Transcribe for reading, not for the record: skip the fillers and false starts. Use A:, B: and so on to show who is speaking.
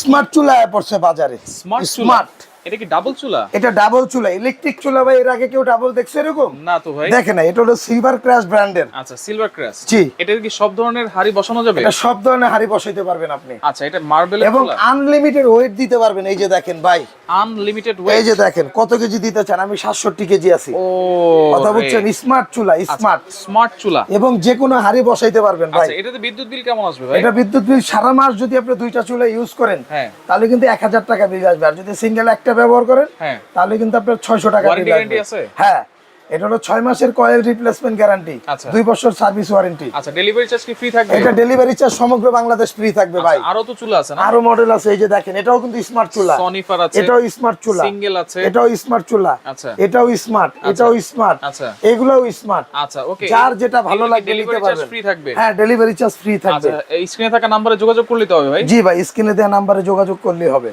A: Smart চুলা পড়ছে বাজারে।
B: স্মার্ট, এটা কি ডাবল চুলা?
A: এটা ডাবল চুলা, ইলেকট্রিক চুলা ভাই। এর আগে কেউ ডাবল দেখছে এরকম?
B: না তো ভাই।
A: দেখেন না, এটা হলো সিলভার ক্রাশ ব্র্যান্ডের।
B: আচ্ছা, সিলভার ক্রাশ।
A: জি।
B: এটা কি সব ধরনের হাড়ি বসানো যাবে?
A: এটা সব ধরনের হাড়ি বসাইতে পারবেন আপনি।
B: আচ্ছা, এটা মার্বেলের
A: এবং
B: চুলা,
A: আনলিমিটেড ওয়েট দিতে পারবেন। এই যে দেখেন ভাই,
B: আনলিমিটেড ওয়েট।
A: এই যে দেখেন কত কেজি দিতে চান, আমি 67 কেজি আছি।
B: ও
A: কথা বুঝছেন? স্মার্ট চুলা,
B: স্মার্ট চুলা।
A: এবং যে কোনো হাড়ি বসাইতে পারবেন ভাই।
B: আচ্ছা, এটাতে বিদ্যুৎ বিল কেমন আসবে ভাই?
A: এটা বিদ্যুৎ বিল সারা মাস যদি আপনি দুইটা চুলা ইউজ করেন,
B: হ্যাঁ,
A: তাহলে কিন্তু 1000 টাকা বিল আসবে। আর যদি সিঙ্গেল একটা ব্যবহার করেন,
B: হ্যাঁ,
A: তাহলে কিন্তু আপনার 600 টাকা বিল
B: ওয়ারেন্টি
A: আসবে।
B: আছে?
A: হ্যাঁ, এটা হলো 6 মাসের কয়েল রিপ্লেসমেন্ট গ্যারান্টি,
B: আচ্ছা।
A: 2 বছর সার্ভিস ওয়ারেন্টি।
B: আচ্ছা, ডেলিভারি চার্জ কি ফ্রি থাকবে?
A: এটা ডেলিভারি চার্জ সমগ্র বাংলাদেশ ফ্রি থাকবে ভাই।
B: আরো তো চুলা আছে না?
A: আরো মডেল আছে, এই যে দেখেন, এটাও কিন্তু স্মার্ট চুলা।
B: সনিফার আছে,
A: এটাও স্মার্ট চুলা,
B: সিঙ্গেল আছে,
A: এটাও স্মার্ট চুলা।
B: আচ্ছা,
A: এটাও স্মার্ট, এটাও স্মার্ট,
B: আচ্ছা,
A: এগুলোও স্মার্ট।
B: আচ্ছা, ওকে।
A: যার যেটা ভালো লাগবে নিতে পারবেন।
B: ফ্রি থাকবে?
A: হ্যাঁ, ডেলিভারি চার্জ ফ্রি থাকবে।
B: আচ্ছা, এই স্ক্রিনে থাকা নম্বরে যোগাযোগ করলে তো হবে ভাই?
A: জি ভাই, স্ক্রিনে দেওয়া নম্বরে যোগাযোগ করলেই হবে।